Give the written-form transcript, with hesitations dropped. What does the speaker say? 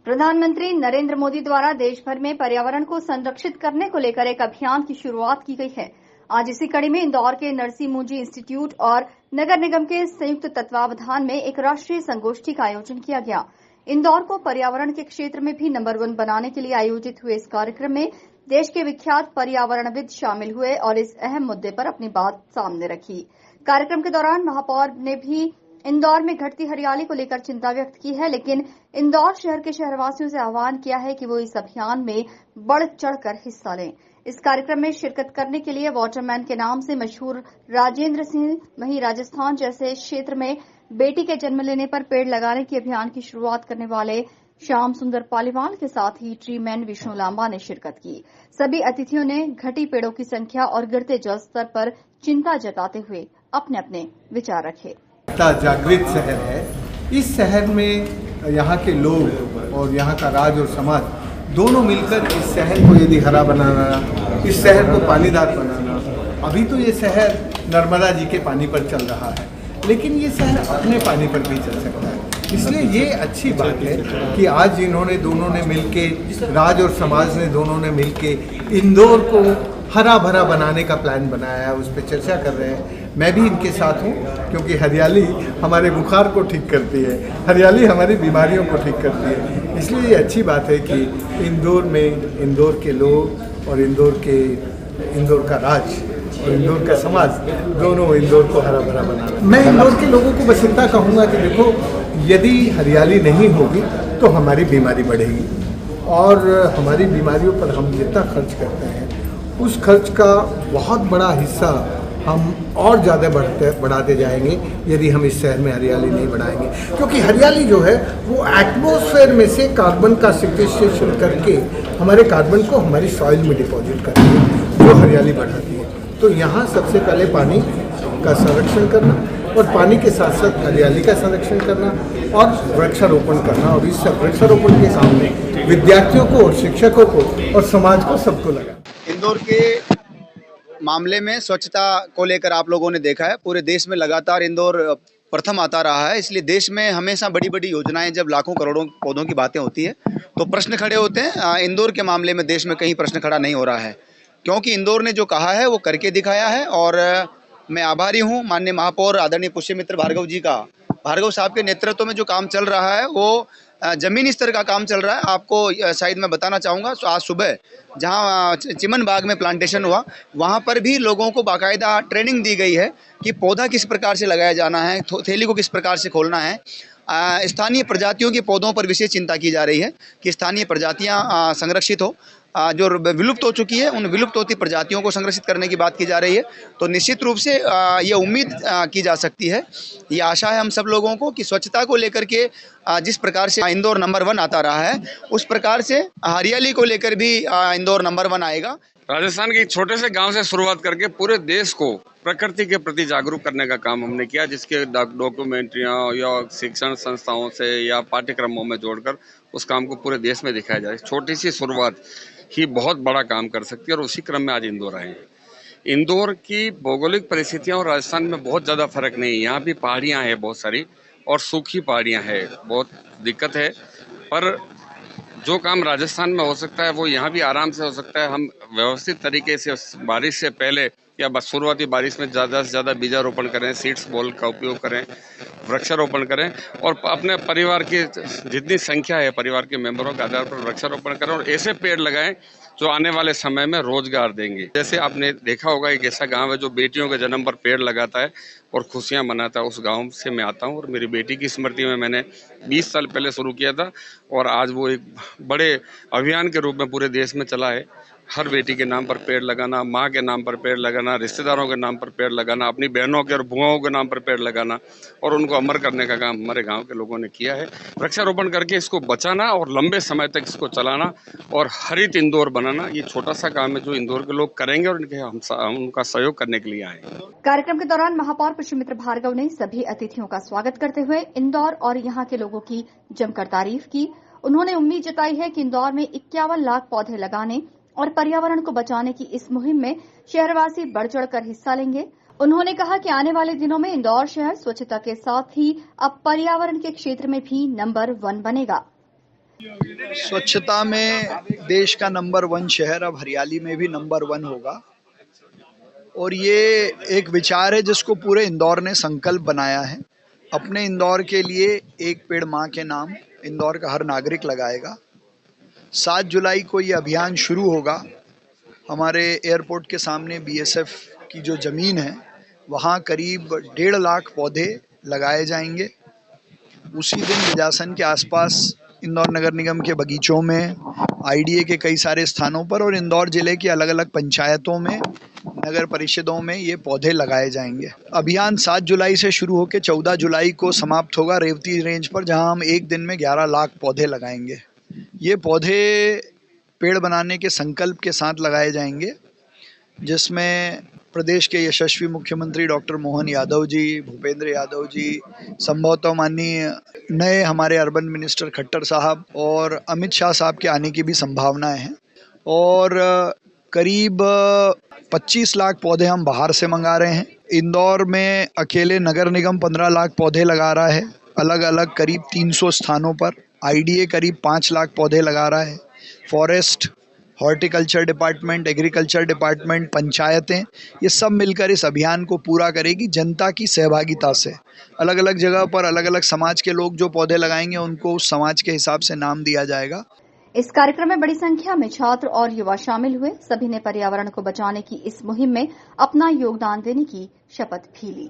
प्रधानमंत्री नरेंद्र मोदी द्वारा देश भर में पर्यावरण को संरक्षित करने को लेकर एक अभियान की शुरुआत की गई है। आज इसी कड़ी में इंदौर के नरसी मुंजी इंस्टीट्यूट और नगर निगम के संयुक्त तत्वावधान में एक राष्ट्रीय संगोष्ठी का आयोजन किया गया। इंदौर को पर्यावरण के क्षेत्र में भी नंबर 1 बनाने के लिए आयोजित हुए इस कार्यक्रम में देश के विख्यात पर्यावरणविद शामिल हुए और इस अहम मुद्दे पर अपनी बात सामने रखी। कार्यक्रम के दौरान महापौर ने भी इंदौर में घटती हरियाली को लेकर चिंता व्यक्त की है, लेकिन इंदौर शहर के शहरवासियों से आह्वान किया है कि वो इस अभियान में बढ़ चढ़कर हिस्सा लें। इस कार्यक्रम में शिरकत करने के लिए वाटरमैन के नाम से मशहूर राजेंद्र सिंह वहीं राजस्थान जैसे क्षेत्र में बेटी के जन्म लेने पर पेड़ लगाने के अभियान की शुरुआत करने वाले श्याम सुंदर पालीवाल के साथ ही ट्री मैन विष्णु लांबा ने शिरकत की। सभी अतिथियों ने घटी पेड़ों की संख्या और गिरते जल स्तर पर चिंता जताते हुए अपने अपने विचार रखे। जागृत शहर है। इस शहर में यहाँ के लोग और यहाँ का राज और समाज दोनों मिलकर इस शहर को यदि हरा बनाना, इस शहर को पानीदार बनाना। अभी तो ये शहर नर्मदा जी के पानी पर चल रहा है, लेकिन ये शहर अपने पानी पर भी चल सकता है। इसलिए ये अच्छी बात है कि आज इन्होंने दोनों ने मिलके, राज और समाज ने दोनों ने मिलके इंदौर को हरा भरा बनाने का प्लान बनाया है, उस पर चर्चा कर रहे हैं। मैं भी इनके साथ हूँ, क्योंकि हरियाली हमारे बुखार को ठीक करती है, हरियाली हमारी बीमारियों को ठीक करती है। इसलिए ये अच्छी बात है कि इंदौर में इंदौर के लोग और इंदौर का राज और इंदौर का समाज दोनों इंदौर को हरा भरा बना रहे हैं। मैं इंदौर के लोगों को बस इतना कहूँगा कि देखो, यदि हरियाली नहीं होगी तो हमारी बीमारी बढ़ेगी, और हमारी बीमारियों पर हम जितना खर्च करते हैं उस खर्च का बहुत बड़ा हिस्सा हम और ज़्यादा बढ़ाते जाएंगे यदि हम इस शहर में हरियाली नहीं बढ़ाएंगे। क्योंकि हरियाली जो है वो एटमॉस्फेयर में से कार्बन का सिक्वेस्ट्रेशन करके हमारे कार्बन को हमारी सॉइल में डिपॉजिट करती है, जो हरियाली बढ़ाती है। तो यहाँ सबसे पहले पानी का संरक्षण करना, और पानी के साथ साथ हरियाली का संरक्षण करना और वृक्षारोपण करना, और इस वृक्षारोपण के सामने विद्यार्थियों को और शिक्षकों को और समाज को सबको लगा। इंदौर के मामले में स्वच्छता को लेकर आप लोगों ने देखा है, पूरे देश में लगातार इंदौर प्रथम आता रहा है। इसलिए देश में हमेशा बड़ी बड़ी योजनाएं, जब लाखों करोड़ों पौधों की बातें होती है तो प्रश्न खड़े होते हैं। इंदौर के मामले में देश में कहीं प्रश्न खड़ा नहीं हो रहा है, क्योंकि इंदौर ने जो कहा है वो करके दिखाया है। और मैं आभारी हूँ माननीय महापौर आदरणीय पुष्यमित्र भार्गव जी का। भार्गव साहब के नेतृत्व में जो काम चल रहा है वो जमीनी स्तर का काम चल रहा है। आपको शायद मैं बताना चाहूँगा, आज सुबह जहाँ चिमन बाग में प्लांटेशन हुआ, वहाँ पर भी लोगों को बाकायदा ट्रेनिंग दी गई है कि पौधा किस प्रकार से लगाया जाना है, थैली को किस प्रकार से खोलना है। स्थानीय प्रजातियों के पौधों पर विशेष चिंता की जा रही है कि स्थानीय प्रजातियाँ संरक्षित हो। जो विलुप्त हो चुकी है उन विलुप्त होती प्रजातियों को संरक्षित करने की बात की जा रही है। तो निश्चित रूप से ये उम्मीद की जा सकती है, ये आशा है हम सब लोगों को कि स्वच्छता को लेकर के जिस प्रकार से इंदौर नंबर 1 आता रहा है, उस प्रकार से हरियाली को लेकर भी इंदौर नंबर 1 आएगा। राजस्थान के एक छोटे से गांव से शुरुआत करके पूरे देश को प्रकृति के प्रति जागरूक करने का काम हमने किया, जिसके डॉक्यूमेंट्रियां या शिक्षण संस्थाओं से या पाठ्यक्रमों में जोड़कर उस काम को पूरे देश में दिखाया जाए। छोटी सी शुरुआत ही बहुत बड़ा काम कर सकती है, और उसी क्रम में आज इंदौर आए हैं। इंदौर की भौगोलिक परिस्थितियां और राजस्थान में बहुत ज़्यादा फर्क नहीं है। यहाँ भी पहाड़ियाँ हैं बहुत सारी, और सूखी पहाड़ियाँ हैं, बहुत दिक्कत है। पर जो काम राजस्थान में हो सकता है वो यहाँ भी आराम से हो सकता है। हम व्यवस्थित तरीके से बारिश से पहले या बस शुरुआती बारिश में ज़्यादा से ज़्यादा बीजारोपण करें, सीड्स बॉल का उपयोग करें, वृक्षारोपण करें, और अपने परिवार की जितनी संख्या है परिवार के मेंबरों के आधार पर वृक्षारोपण करें, और ऐसे पेड़ लगाएं जो आने वाले समय में रोजगार देंगे। जैसे आपने देखा होगा, एक ऐसा गांव है जो बेटियों के जन्म पर पेड़ लगाता है और खुशियां मनाता है। उस गांव से मैं आता हूं, और मेरी बेटी की स्मृति में मैंने 20 साल पहले शुरू किया था, और आज वो एक बड़े अभियान के रूप में पूरे देश में चला है। हर बेटी के नाम पर पेड़ लगाना, माँ के नाम पर पेड़ लगाना, रिश्तेदारों के नाम पर पेड़ लगाना, अपनी बहनों के और बुआओं के नाम पर पेड़ लगाना, और उनको अमर करने का काम हमारे गांव के लोगों ने किया है। वृक्षारोपण करके इसको बचाना और लंबे समय तक इसको चलाना और हरित इंदौर बनाना, ये छोटा सा काम है जो इंदौर के लोग करेंगे, और हम उनका सहयोग करने के लिए आए। कार्यक्रम के दौरान महापौर पुष्यमित्र भार्गव ने सभी अतिथियों का स्वागत करते हुए इंदौर और यहाँ के लोगों की जमकर तारीफ की। उन्होंने उम्मीद जताई है कि इंदौर में 51 लाख पौधे लगाने और पर्यावरण को बचाने की इस मुहिम में शहरवासी बढ़ चढ़कर हिस्सा लेंगे। उन्होंने कहा कि आने वाले दिनों में इंदौर शहर स्वच्छता के साथ ही अब पर्यावरण के क्षेत्र में भी नंबर 1 बनेगा। स्वच्छता में देश का नंबर 1 शहर अब हरियाली में भी नंबर 1 होगा और ये एक विचार है जिसको पूरे इंदौर ने संकल्प बनाया है। अपने इंदौर के लिए एक पेड़ माँ के नाम इंदौर का हर नागरिक लगाएगा। 7 जुलाई को ये अभियान शुरू होगा। हमारे एयरपोर्ट के सामने बीएसएफ की जो ज़मीन है वहाँ करीब 1.5 लाख पौधे लगाए जाएंगे। उसी दिन विजासन के आसपास इंदौर नगर निगम के बगीचों में, आईडीए के कई सारे स्थानों पर और इंदौर जिले की अलग अलग पंचायतों में, नगर परिषदों में ये पौधे लगाए जाएंगे। अभियान 7 जुलाई से शुरू होकर 14 जुलाई को समाप्त होगा रेवती रेंज पर, जहां हम एक दिन में 11 लाख पौधे लगाएंगे। ये पौधे पेड़ बनाने के संकल्प के साथ लगाए जाएंगे, जिसमें प्रदेश के यशस्वी मुख्यमंत्री डॉक्टर मोहन यादव जी, भूपेंद्र यादव जी, संभवतः माननीय नए हमारे अर्बन मिनिस्टर खट्टर साहब और अमित शाह साहब के आने की भी संभावनाएं हैं। और करीब 25 लाख पौधे हम बाहर से मंगा रहे हैं। इंदौर में अकेले नगर निगम 15 लाख पौधे लगा रहा है, अलग अलग करीब 300 स्थानों पर। आईडीए करीब 5 लाख पौधे लगा रहा है। Forest, horticulture department, agriculture department, पंचायतें, ये सब मिलकर इस अभियान को पूरा करेगी जनता की सहभागिता से। अलग अलग जगह पर अलग अलग समाज के लोग जो पौधे लगाएंगे उनको उस समाज के हिसाब से नाम दिया जाएगा। इस कार्यक्रम में बड़ी संख्या में छात्र और युवा शामिल हुए। सभी ने पर्यावरण को बचाने की इस मुहिम में अपना योगदान देने की शपथ भी ली।